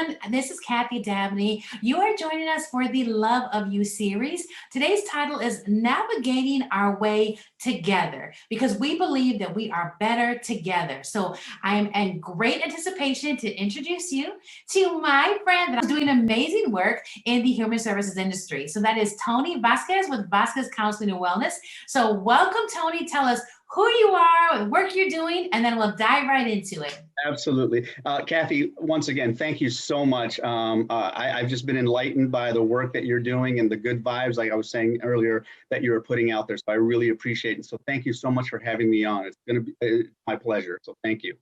everyone. This is Kathy Dabney. You are joining us for the Love of You series. Today's title is Navigating Our Way Together, because we believe that we are better together. So I am in great anticipation to introduce you to my friend that is doing amazing work in the human services industry. So that is Tony Vasquez with Vasquez Counseling Wellness. So welcome, Tony. Tell us who you are, the work you're doing, and then we'll dive right into it. Absolutely. Kathy, once again, thank you so much. I've just been enlightened by the work that you're doing and the good vibes, like I was saying earlier, that you're putting out there. So I really appreciate it. So thank you so much for having me on. It's going to be my pleasure. So thank you.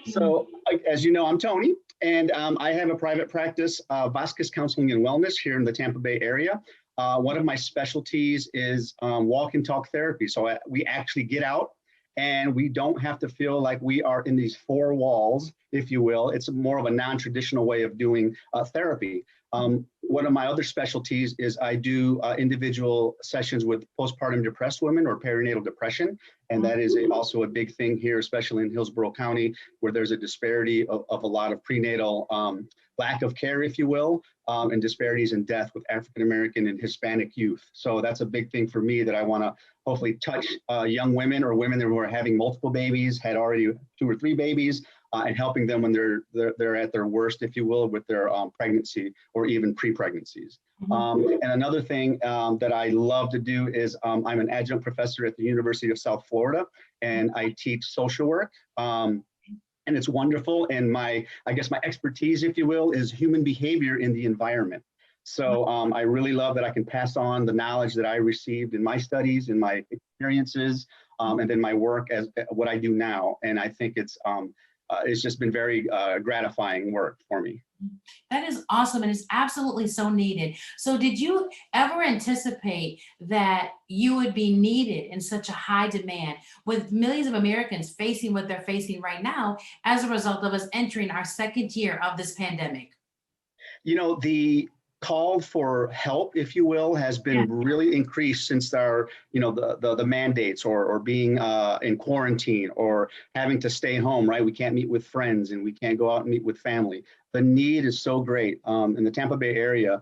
So as you know, I'm Tony, and I have a private practice, Vasquez Counseling and Wellness here in the Tampa Bay area. One of my specialties is walk and talk therapy. So we actually get out and we don't have to feel like we are in these four walls, if you will. It's more of a non-traditional way of doing therapy. One of my other specialties is I do individual sessions with postpartum depressed women or perinatal depression. And that is also a big thing here, especially in Hillsborough County, where there's a disparity of a lot of prenatal lack of care, if you will, and disparities in death with African-American and Hispanic youth. So that's a big thing for me that I want to hopefully touch young women or women who are having multiple babies, had already 2 or 3 babies, and helping them when they're at their worst, if you will, with their pregnancy or even pre-pregnancies. And another thing that I love to do is I'm an adjunct professor at the University of South Florida, and I teach social work. And it's wonderful. And I guess my expertise, if you will, is human behavior in the environment. So I really love that I can pass on the knowledge that I received in my studies, in my experiences, and then my work as what I do now. And I think it's just been very gratifying work for me. That is awesome, and it's absolutely so needed. So did you ever anticipate that you would be needed in such a high demand with millions of Americans facing what they're facing right now as a result of us entering our second year of this pandemic? You know, the call for help, if you will, has been really increased since our, the mandates or being in quarantine or having to stay home, right? We can't meet with friends and we can't go out and meet with family. The need is so great. In the Tampa Bay area,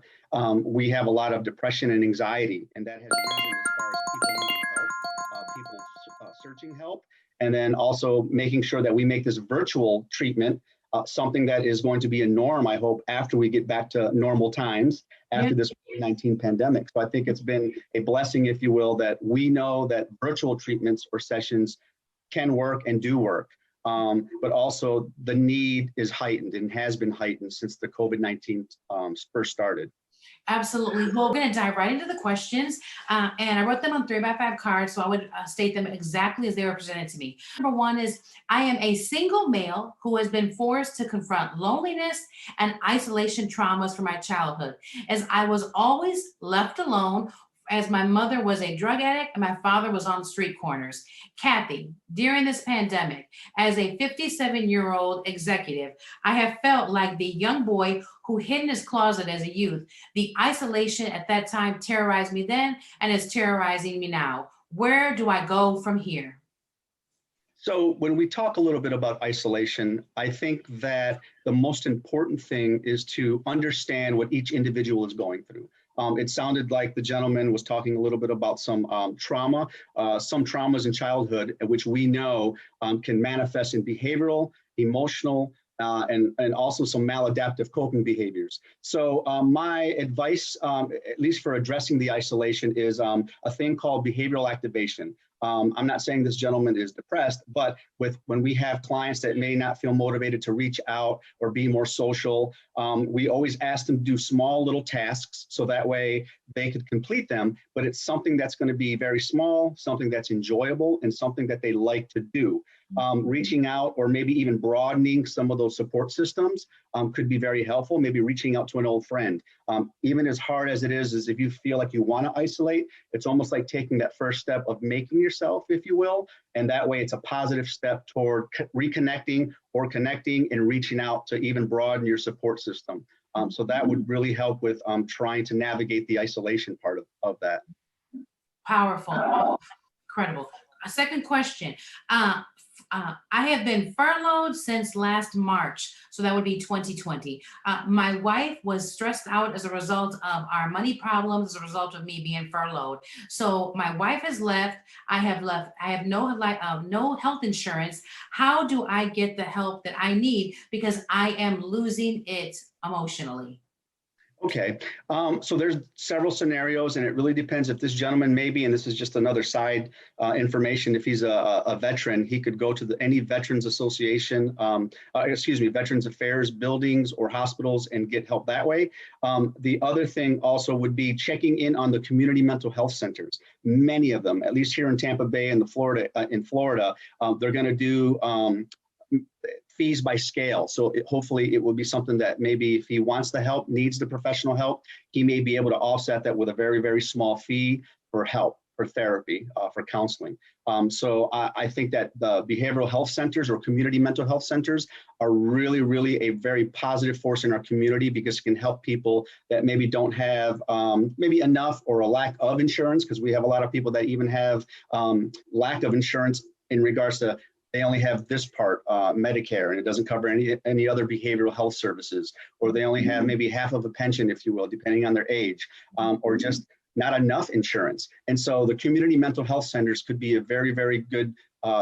we have a lot of depression and anxiety, and that has risen as far as people needing help, people searching help, and then also making sure that we make this virtual treatment something that is going to be a norm, I hope, after we get back to normal times after this COVID-19 pandemic. So I think it's been a blessing, if you will, that we know that virtual treatments or sessions can work and do work. But also the need is heightened and has been heightened since the COVID-19 first started. Absolutely. Well, we're going to dive right into the questions. And I wrote them on 3x5 cards, so I would state them exactly as they were presented to me. Number one is, I am a single male who has been forced to confront loneliness and isolation traumas from my childhood, as I was always left alone, as my mother was a drug addict and my father was on street corners. Kathy, during this pandemic, as a 57-year-old executive, I have felt like the young boy who hid in his closet as a youth. The isolation at that time terrorized me then and is terrorizing me now. Where do I go from here? So when we talk a little bit about isolation, I think that the most important thing is to understand what each individual is going through. It sounded like the gentleman was talking a little bit about some trauma, some traumas in childhood, which we know can manifest in behavioral, emotional, and also some maladaptive coping behaviors. So my advice, at least for addressing the isolation, is a thing called behavioral activation. I'm not saying this gentleman is depressed, but when we have clients that may not feel motivated to reach out or be more social, we always ask them to do small little tasks so that way they could complete them, but it's something that's going to be very small, something that's enjoyable, and something that they like to do. Reaching out or maybe even broadening some of those support systems could be very helpful. Maybe reaching out to an old friend. Even as hard as it is if you feel like you want to isolate, it's almost like taking that first step of making yourself, if you will, and that way it's a positive step toward reconnecting or connecting and reaching out to even broaden your support system. So that would really help with trying to navigate the isolation part of that. Powerful. Incredible. A second question. I have been furloughed since last March, so that would be 2020. My wife was stressed out as a result of our money problems, as a result of me being furloughed. So my wife has left. I have left. I have no health insurance. How do I get the help that I need because I am losing it emotionally? Okay, so there's several scenarios, and it really depends if this gentleman maybe, and this is just another side information, if he's a veteran, he could go to any Veterans Association, Veterans Affairs buildings or hospitals and get help that way. The other thing also would be checking in on the community mental health centers. Many of them, at least here in Tampa Bay and Florida, they're going to do fees by scale. So hopefully it will be something that maybe if he wants the help, needs the professional help, he may be able to offset that with a very, very small fee for help, for therapy, for counseling. So I think that the behavioral health centers or community mental health centers are really, really a very positive force in our community because it can help people that maybe don't have maybe enough or a lack of insurance, because we have a lot of people that even have lack of insurance in regards to they only have this part, Medicare, and it doesn't cover any other behavioral health services, or they only have maybe half of a pension, if you will, depending on their age, or just not enough insurance. And so the community mental health centers could be a very, very good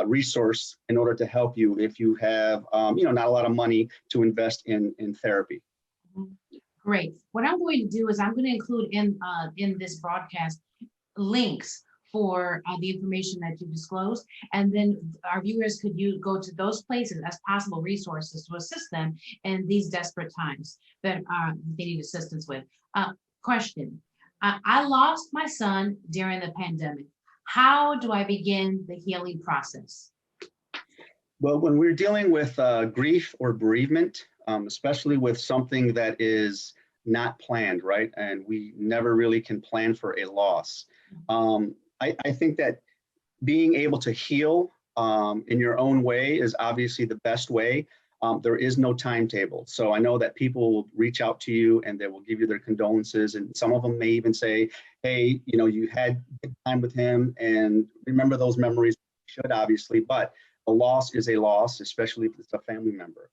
resource in order to help you if you have, not a lot of money to invest in therapy. Great. What I'm going to do is I'm going to include in this broadcast links for the information that you disclosed, and then our viewers could go to those places as possible resources to assist them in these desperate times that they need assistance with. Question. I lost my son during the pandemic. How do I begin the healing process? Well, when we're dealing with grief or bereavement, especially with something that is not planned, right? And we never really can plan for a loss. I think that being able to heal in your own way is obviously the best way. There is no timetable. So I know that people will reach out to you and they will give you their condolences. And some of them may even say, hey, you had good time with him and remember those memories. You should obviously, but a loss is a loss, especially if it's a family member.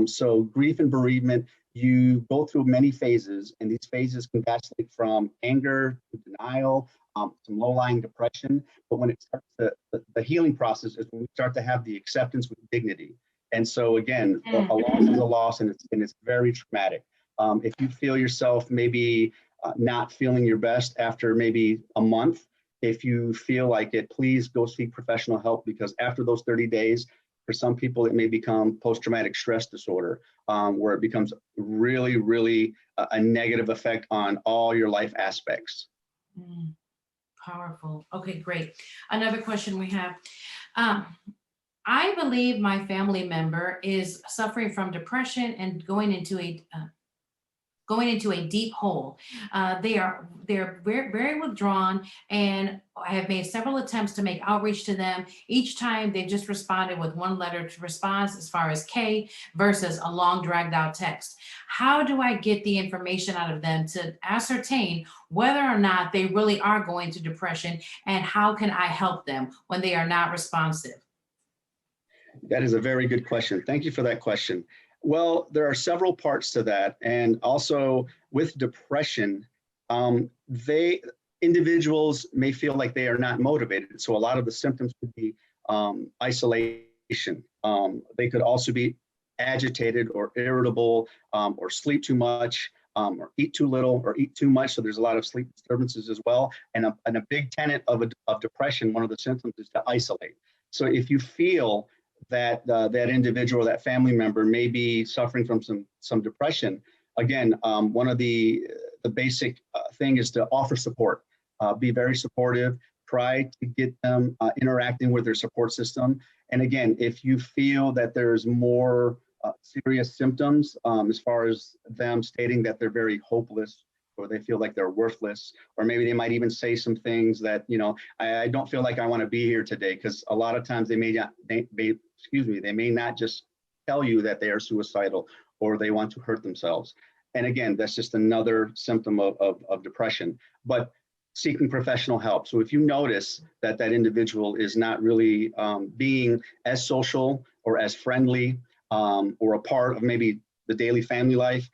So grief and bereavement, you go through many phases, and these phases can vacillate from anger to denial, some low-lying depression. But when it starts the healing process is when we start to have the acceptance with dignity. And so again, a loss is a loss, and it's very traumatic. If you feel yourself maybe not feeling your best after maybe a month, if you feel like it, please go seek professional help, because after those 30 days, for some people, it may become post-traumatic stress disorder, where it becomes really, really a negative effect on all your life aspects. Powerful. Okay, great. Another question we have. I believe my family member is suffering from depression and going into a deep hole. They're very, very withdrawn, and I have made several attempts to make outreach to them. Each time they've just responded with one letter to response as far as K versus a long dragged out text. How do I get the information out of them to ascertain whether or not they really are going to depression, and how can I help them when they are not responsive? That is a very good question. Thank you for that question. Well, there are several parts to that. And also with depression, individuals may feel like they are not motivated. So a lot of the symptoms could be isolation. They could also be agitated or irritable, or sleep too much, or eat too little or eat too much. So there's a lot of sleep disturbances as well. And a big tenet of depression, one of the symptoms is to isolate. So if you feel that that individual, that family member may be suffering from some depression, again, one of the basic thing is to offer support. Be very supportive. Try to get them interacting with their support system. And again, if you feel that there's more serious symptoms, as far as them stating that they're very hopeless, or they feel like they're worthless, or maybe they might even say some things that, I don't feel like I want to be here today, because a lot of times they may not just tell you that they are suicidal or they want to hurt themselves. And again, that's just another symptom of depression. But seeking professional help. So if you notice that that individual is not really being as social or as friendly or a part of maybe the daily family life,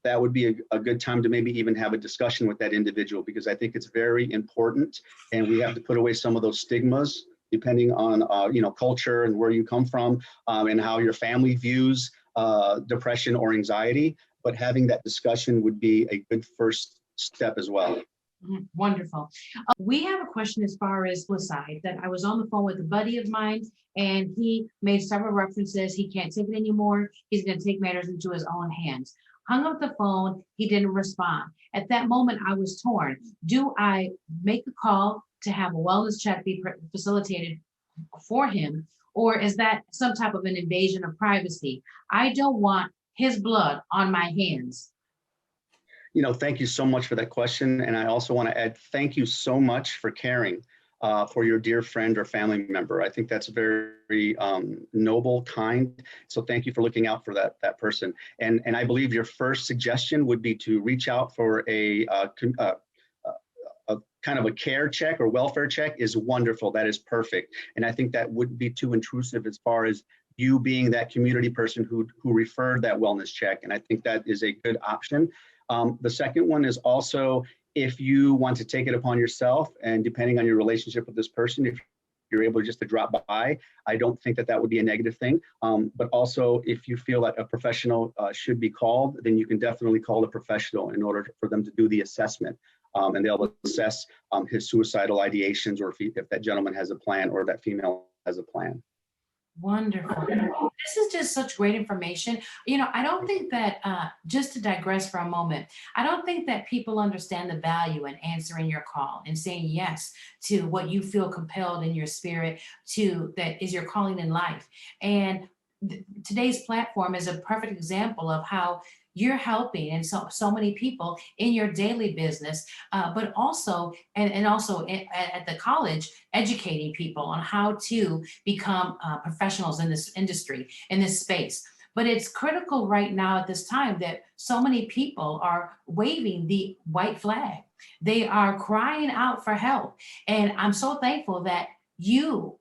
that would be a good time to maybe even have a discussion with that individual, because I think it's very important, and we have to put away some of those stigmas depending on culture and where you come from and how your family views depression or anxiety. But having that discussion would be a good first step as well. Wonderful. We have a question as far as suicide, that I was on the phone with a buddy of mine, and he made several references. He can't take it anymore. He's going to take matters into his own hands. Hung up the phone. He didn't respond. At that moment, I was torn. Do I make a call to have a wellness check be facilitated for him, or is that some type of an invasion of privacy? I don't want his blood on my hands. Thank you so much for that question. And I also want to add, thank you so much for caring for your dear friend or family member. I think that's very noble, kind. So thank you for looking out for that person. And I believe your first suggestion would be to reach out for a kind of a care check or welfare check is wonderful. That is perfect. And I think that wouldn't be too intrusive as far as you being that community person who referred that wellness check. And I think that is a good option. The second one is also, if you want to take it upon yourself, and depending on your relationship with this person, if you're able just to drop by, I don't think that would be a negative thing. But also, if you feel that a professional should be called, then you can definitely call a professional in order for them to do the assessment. And they'll assess his suicidal ideations, or if that gentleman has a plan or that female has a plan. Wonderful. This is just such great information. I don't think that, just to digress for a moment, I don't think that people understand the value in answering your call and saying yes to what you feel compelled in your spirit to, that is your calling in life. And today's platform is a perfect example of how you're helping and so many people in your daily business, but also and also at the college, educating people on how to become professionals in this industry, in this space. But it's critical right now at this time that so many people are waving the white flag. They are crying out for help. And I'm so thankful that you,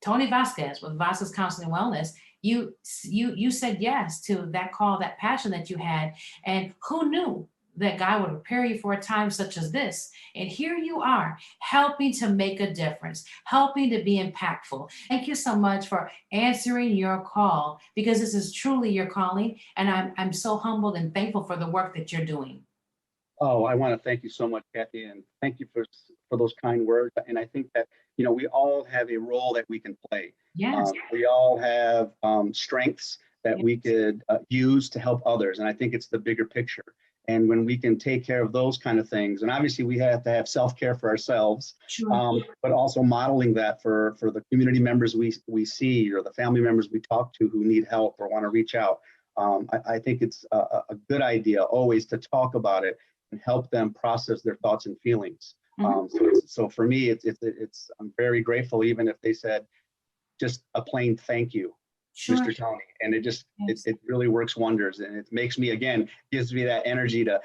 Tony Vasquez with Vasquez Counseling Wellness, you said yes to that call, that passion that you had. And who knew that God would prepare you for a time such as this? And here you are, helping to make a difference, helping to be impactful. Thank you so much for answering your call, because this is truly your calling. And I'm so humbled and thankful for the work that you're doing. Oh, I want to thank you so much, Kathy, and thank you for those kind words. And I think that, we all have a role that we can play. Yes. We all have strengths that we could use to help others. And I think it's the bigger picture. And when we can take care of those kind of things, and obviously we have to have self-care for ourselves, Sure. but also modeling that for the community members we see, or the family members we talk to who need help or want to reach out. I think it's a good idea always to talk about it and help them process their thoughts and feelings. So for me, it's I'm very grateful, even if they said just a plain thank you, Sure. Mr. Tony, and it really works wonders, and it makes me, again, gives me that energy to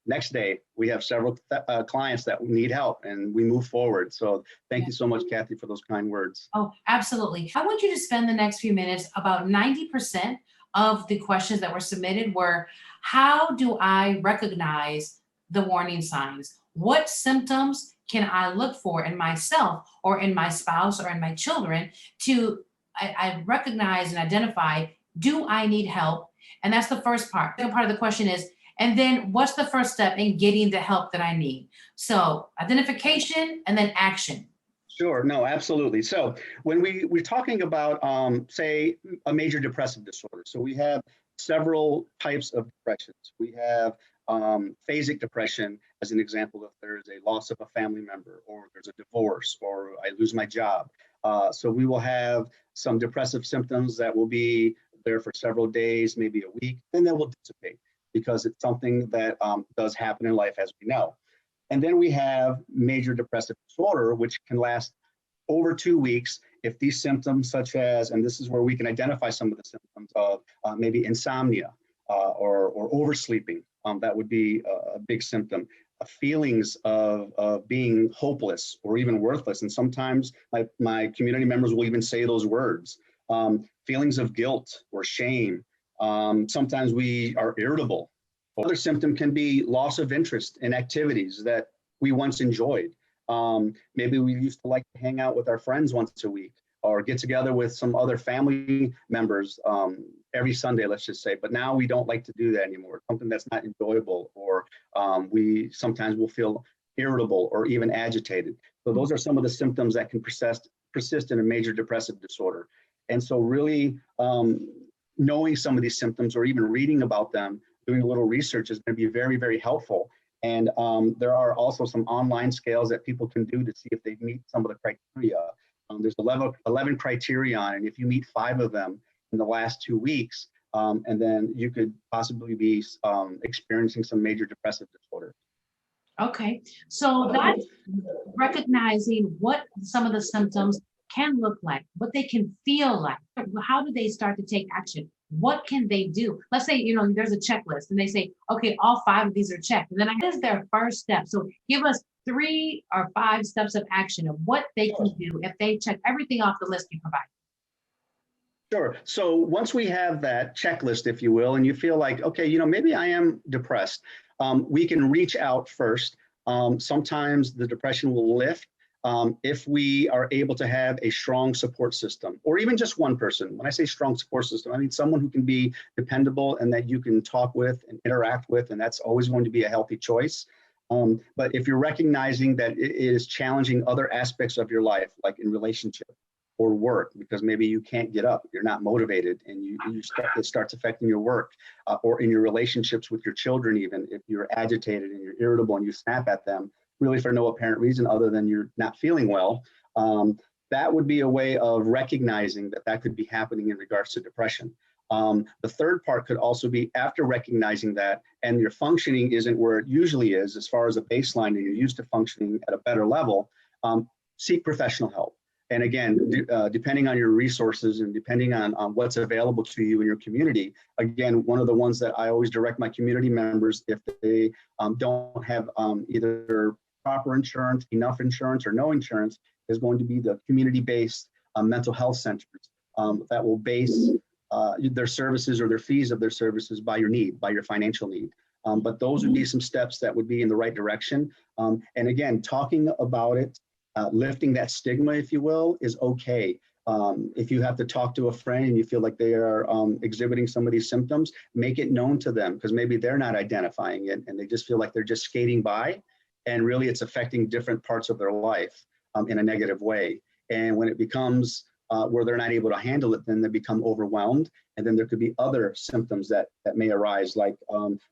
next day we have several clients that need help and we move forward. So thank you so much, Kathy, for those kind words. Oh, absolutely. I want you to spend the next few minutes, about 90% of the questions that were submitted were, how do I recognize the warning signs? What symptoms can I look for in myself or in my spouse or in my children to I recognize and identify, do I need help? And that's the first part. The second part of the question is, and then what's the first step in getting the help that I need? So identification and then action. Sure. No, absolutely. So when we're talking about, say, a major depressive disorder, so we have several types of depressions. We have phasic depression, as an example, if there's a loss of a family member, or there's a divorce, or I lose my job. So we will have some depressive symptoms that will be there for several days, maybe a week, then they will dissipate, because it's something that does happen in life, as we know. And then we have major depressive disorder, which can last over 2 weeks if these symptoms, such as, and this is where we can identify some of the symptoms of maybe insomnia or oversleeping, that would be a big symptom. feelings of being hopeless or even worthless. And sometimes my community members will even say those words, feelings of guilt or shame. Sometimes we are irritable. Other symptom can be loss of interest in activities that we once enjoyed. Maybe we used to like to hang out with our friends once a week or get together with some other family members every Sunday, let's just say. But now we don't like to do that anymore. Something that's not enjoyable, or we sometimes will feel irritable or even agitated. So those are some of the symptoms that can persist in a major depressive disorder. And so really knowing some of these symptoms or even reading about them, doing a little research is going to be very, very helpful. And there are also some online scales that people can do to see if they meet some of the criteria. There's 11 criterion, and if you meet 5 of them in the last 2 weeks, and then you could possibly be experiencing some major depressive disorder. Okay, so that's recognizing what some of the symptoms can look like, what they can feel like. How do they start to take action? What can they do? Let's say, there's a checklist and they say, okay, all 5 of these are checked. And then what is their first step? So give us 3 or 5 steps of action of what they can do if they check everything off the list you provide. Sure. So once we have that checklist, if you will, and you feel like, okay, maybe I am depressed, we can reach out first. Sometimes the depression will lift if we are able to have a strong support system, or even just one person. When I say strong support system, I mean someone who can be dependable and that you can talk with and interact with, and that's always going to be a healthy choice. But if you're recognizing that it is challenging other aspects of your life, like in relationship or work, because maybe you can't get up, you're not motivated, and it starts affecting your work, or in your relationships with your children, even if you're agitated and you're irritable and you snap at them, really for no apparent reason other than you're not feeling well, that would be a way of recognizing that could be happening in regards to depression. The third part could also be after recognizing that and your functioning isn't where it usually is as far as a baseline and you're used to functioning at a better level, seek professional help. And again, depending on your resources and depending on what's available to you in your community, again, one of the ones that I always direct my community members, if they don't have either proper insurance, enough insurance, or no insurance, is going to be the community-based mental health centers that will base their services or their fees of their services by your need, by your financial need. But those would be some steps that would be in the right direction. And again, talking about it, lifting that stigma, if you will, is okay. If you have to talk to a friend and you feel like they are exhibiting some of these symptoms, make it known to them, because maybe they're not identifying it and they just feel like they're just skating by, and really it's affecting different parts of their life in a negative way. And when it becomes where they're not able to handle it, then they become overwhelmed. And then there could be other symptoms that may arise, like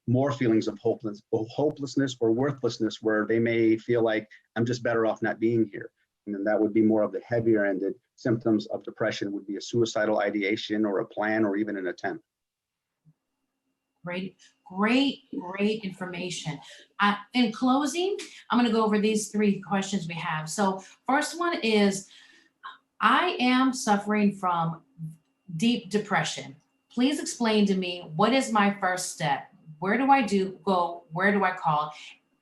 more feelings of hopelessness or worthlessness, where they may feel like I'm just better off not being here. And then that would be more of the heavier ended symptoms of depression, would be a suicidal ideation or a plan or even an attempt. Great information. In closing, I'm going to go over these 3 questions we have. So first one is, I am suffering from deep depression. Please explain to me, what is my first step? Where do I go? Where do I call?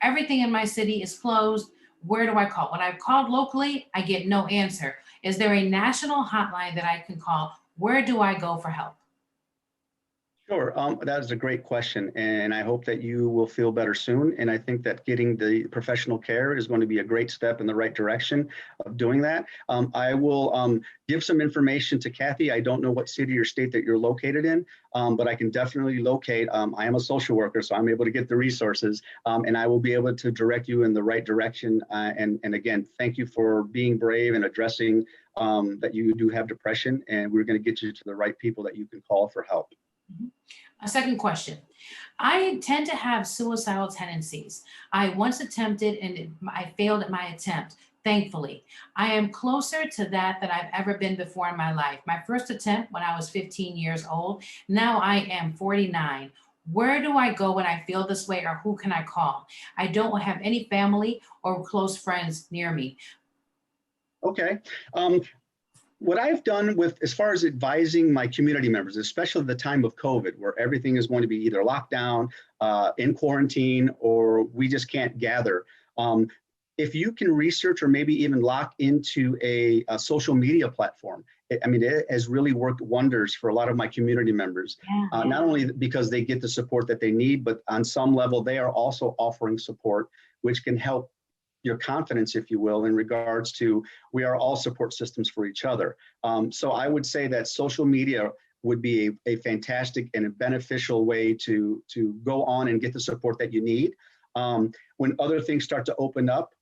Everything in my city is closed. Where do I call? When I've called locally, I get no answer. Is there a national hotline that I can call? Where do I go for help? Sure, that is a great question, and I hope that you will feel better soon. And I think that getting the professional care is going to be a great step in the right direction of doing that. I will give some information to Kathy. I don't know what city or state that you're located in, but I can definitely locate. I am a social worker, so I'm able to get the resources, and I will be able to direct you in the right direction. And again, thank you for being brave and addressing that you do have depression, and we're going to get you to the right people that you can call for help. A second question. I tend to have suicidal tendencies. I once attempted and I failed at my attempt. Thankfully, I am closer to that than I've ever been before in my life. My first attempt when I was 15 years old. Now I am 49. Where do I go when I feel this way, or who can I call? I don't have any family or close friends near me. Okay. What I've done with, as far as advising my community members, especially the time of COVID, where everything is going to be either locked down, in quarantine, or we just can't gather. If you can research or maybe even lock into a social media platform, it has really worked wonders for a lot of my community members. Yeah. Not only because they get the support that they need, but on some level, they are also offering support, which can help your confidence, if you will, in regards to we are all support systems for each other. So I would say that social media would be a fantastic and a beneficial way to go on and get the support that you need. When other things start to open up,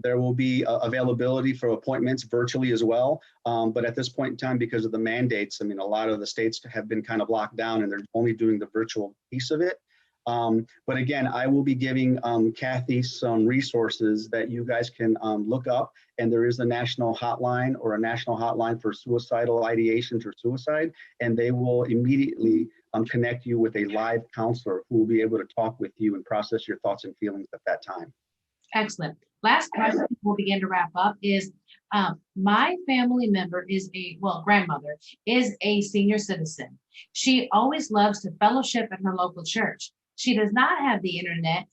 there will be availability for appointments virtually as well. But at this point in time, because of the mandates, a lot of the states have been kind of locked down and they're only doing the virtual piece of it. But again, I will be giving Kathy some resources that you guys can look up. And there is a national hotline or a national hotline for suicidal ideations or suicide. And they will immediately connect you with a live counselor who will be able to talk with you and process your thoughts and feelings at that time. Excellent. Last question we'll begin to wrap up is my family member grandmother is a senior citizen. She always loves to fellowship at her local church. She does not have the internet.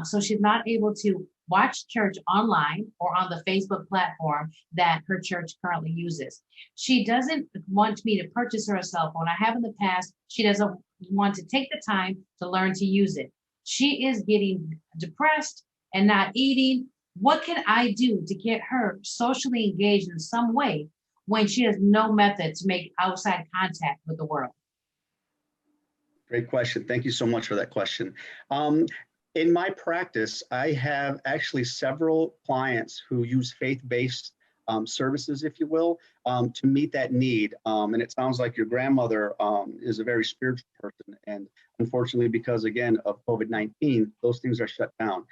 So she's not able to watch church online or on the Facebook platform that her church currently uses. She doesn't want me to purchase her a cell phone. I have in the past. She doesn't want to take the time to learn to use it. She is getting depressed and not eating. What can I do to get her socially engaged in some way when she has no method to make outside contact with the world? Great question. Thank you so much for that question. In my practice, I have actually several clients who use faith-based services, if you will, to meet that need. And it sounds like your grandmother is a very spiritual person. And unfortunately, because again of COVID-19, those things are shut down.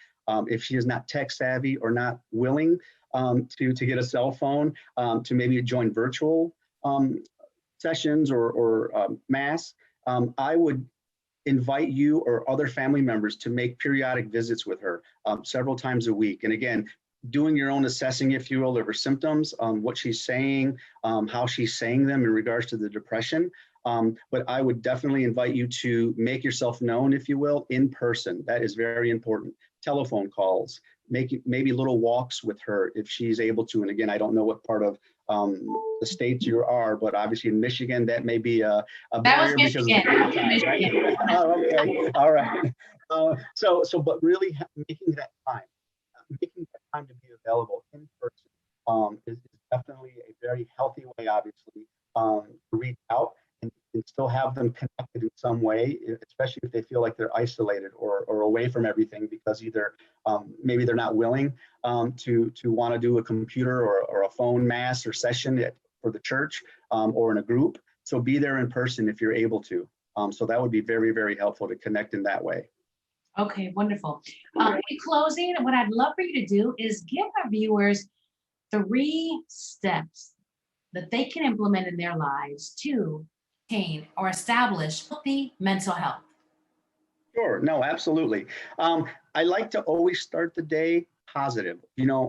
If she is not tech savvy or not willing to get a cell phone, to maybe join virtual sessions or mass, I would invite you or other family members to make periodic visits with her several times a week. And again, doing your own assessing, if you will, of her symptoms, what she's saying, how she's saying them in regards to the depression. But I would definitely invite you to make yourself known, if you will, in person. That is very important. Telephone calls, maybe little walks with her if she's able to. And again, I don't know what part of the states you are, but obviously in Michigan, that may be a barrier because of the time, right? Oh, okay, all right. But really making that time to be available in person is definitely a very healthy way, obviously, to reach out and still have them connected in some way, especially if they feel like they're isolated or away from everything because either maybe they're not willing to want to do a computer or a phone mass or session for the church or in a group. So be there in person if you're able to. So that would be very, very helpful to connect in that way. Okay, wonderful. In closing, what I'd love for you to do is give our viewers 3 steps that they can implement in their lives to maintain or establish healthy mental health. Sure, no, absolutely. I like to always start the day positive.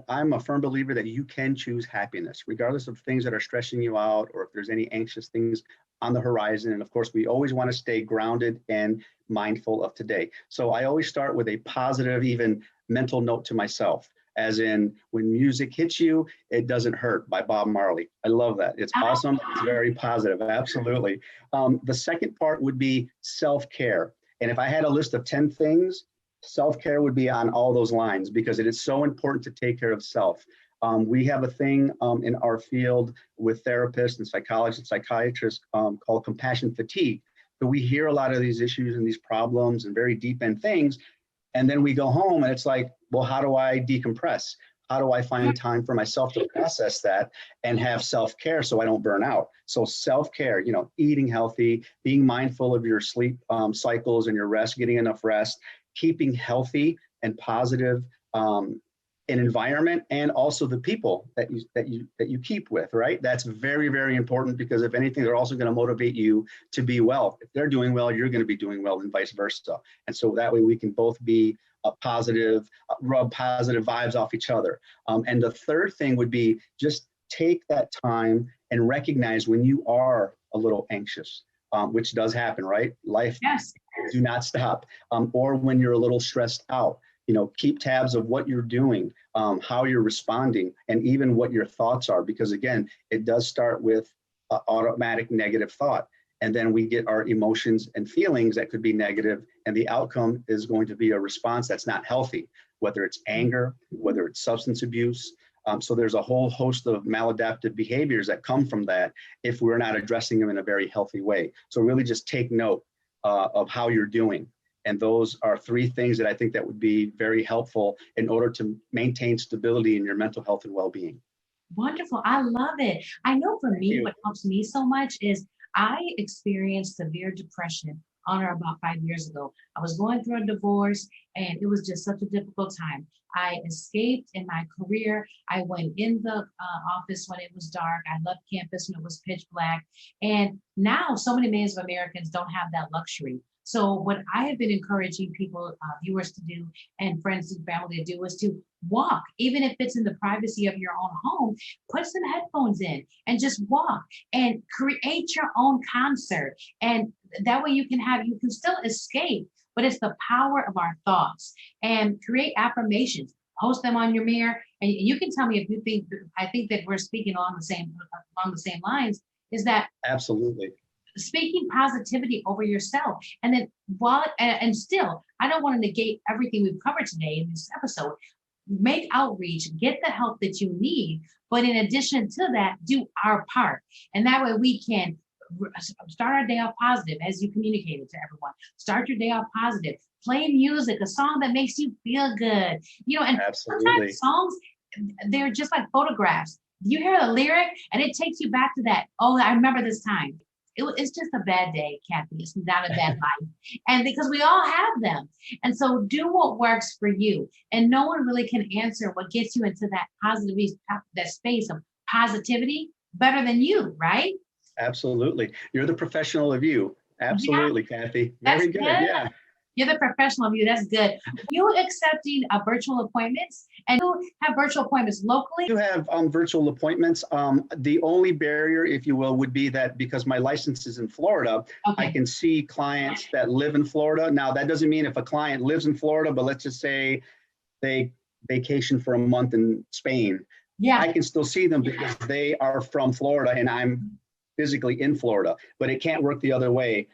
I'm a firm believer that you can choose happiness, regardless of things that are stressing you out or if there's any anxious things on the horizon. And of course, we always want to stay grounded and mindful of today. So I always start with a positive, even mental note to myself, as in when music hits you, it doesn't hurt by Bob Marley. I love that. It's awesome. It's very positive. Absolutely. The second part would be self-care. And if I had a list of 10 things, self-care would be on all those lines because it is so important to take care of self. We have a thing in our field with therapists and psychologists and psychiatrists called compassion fatigue. So we hear a lot of these issues and these problems and very deep end things. And then we go home and it's like, well, how do I decompress? How do I find time for myself to process that and have self-care so I don't burn out? So self-care, eating healthy, being mindful of your sleep cycles and your rest, getting enough rest, keeping healthy and positive an environment and also the people that you keep with, right? That's very, very important because if anything, they're also going to motivate you to be well. If they're doing well, you're going to be doing well and vice versa. And so that way we can both be positive, rub positive vibes off each other. And the third thing would be just take that time and recognize when you are a little anxious, which does happen, right? Life Yes. do not stop. Or when you're a little stressed out, keep tabs of what you're doing, how you're responding, and even what your thoughts are. Because again, it does start with automatic negative thought. And then we get our emotions and feelings that could be negative, and the outcome is going to be a response that's not healthy, whether it's anger, whether it's substance abuse. So there's a whole host of maladaptive behaviors that come from that if we're not addressing them in a very healthy way. So really just take note of how you're doing. And those are three things that I think that would be very helpful in order to maintain stability in your mental health and well-being. Wonderful. I love it. I know for me, what helps me so much is I experienced severe depression on or about 5 years ago. I was going through a divorce and it was just such a difficult time. I escaped in my career. I went in the office when it was dark. I left campus when it was pitch black. And now so many millions of Americans don't have that luxury. So what I have been encouraging people, viewers to do, and friends and family to do is to walk, even if it's in the privacy of your own home, put some headphones in and just walk and create your own concert. And that way you can still escape, but it's the power of our thoughts. And create affirmations, post them on your mirror. And you can tell me if you think, I think that we're speaking along the same lines, is that Absolutely. speaking positivity over yourself. And then and still, I don't want to negate everything we've covered today in this episode. Make outreach, get the help that you need. But in addition to that, do our part. And that way we can start our day off positive, as you communicated to everyone. Start your day off positive. Play music, a song that makes you feel good. And Absolutely. sometimes songs, they're just like photographs. You hear the lyric and it takes you back to that. Oh, I remember this time. It's just a bad day, Kathy. It's not a bad life. And because we all have them. And so do what works for you. And no one really can answer what gets you into that positivity, that space of positivity better than you, right? Absolutely. You're the professional of you. Absolutely, yeah. Kathy. Very good. Yeah. You're the professional of you. That's good. You accepting virtual appointments, and you have virtual appointments locally? You have virtual appointments. The only barrier, if you will, would be that because my license is in Florida, okay, I can see clients that live in Florida. Now, that doesn't mean if a client lives in Florida, but let's just say they vacation for a month in Spain. Yeah, I can still see them because they are from Florida and I'm physically in Florida, but it can't work the other way.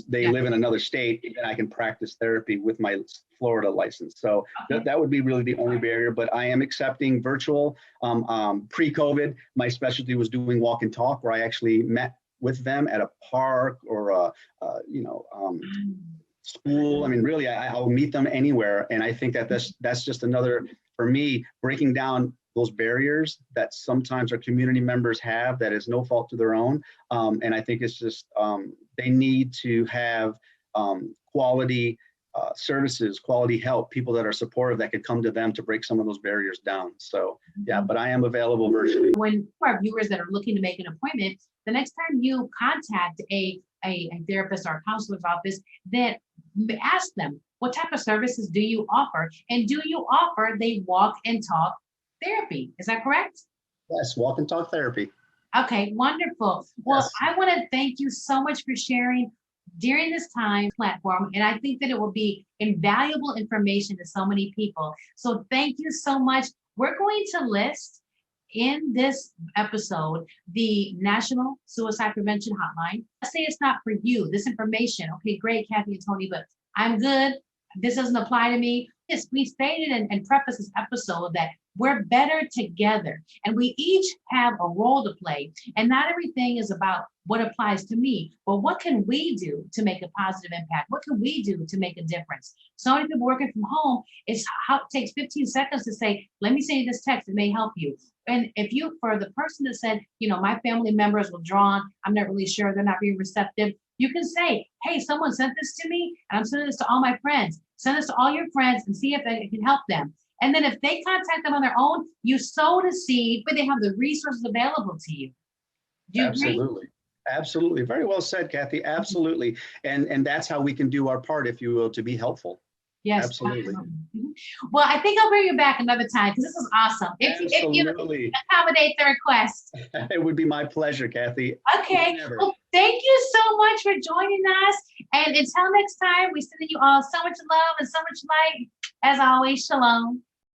They live in another state and I can practice therapy with my Florida license. So that would be really the only barrier, but I am accepting virtual. Pre-COVID, my specialty was doing walk and talk, where I actually met with them at a park or school. I mean, really, I'll meet them anywhere. And I think that that's just another, for me, breaking down those barriers that sometimes our community members have that is no fault to their own. And I think it's just, they need to have quality services, quality help, people that are supportive that could come to them to break some of those barriers down. So yeah, but I am available virtually. When our viewers that are looking to make an appointment, the next time you contact a therapist or a counselor's office, then ask them, what type of services do you offer? And do you offer the walk and talk therapy? Is that correct? Yes, walk and talk therapy. Okay, wonderful. Well, yes. I want to thank you so much for sharing during this time platform. And I think that it will be invaluable information to so many people. So thank you so much. We're going to list in this episode the National Suicide Prevention Hotline. Let's say it's not for you, this information. Okay, great, Kathy and Tony, but I'm good. This doesn't apply to me. Yes, we stated and prefaced this episode that we're better together and we each have a role to play. And not everything is about what applies to me, but what can we do to make a positive impact? What can we do to make a difference? So many people working from home, it takes 15 seconds to say, let me send you this text, it may help you. And if you, for the person that said, my family members withdrawn, I'm not really sure, they're not being receptive, you can say, hey, someone sent this to me and I'm sending this to all my friends. Send this to all your friends and see if it can help them. And then if they contact them on their own, you sow the seed, but they have the resources available to you. Do you Absolutely. agree? Absolutely. Very well said, Kathy. Absolutely. And that's how we can do our part, if you will, to be helpful. Yes, Absolutely. Mhm. Well, I think I'll bring you back another time because this was awesome. If you Absolutely. accommodate the request. It would be my pleasure, Kathy. Okay. Whenever. Well, thank you so much for joining us. And until next time, we send you all so much love and so much light. As always, shalom.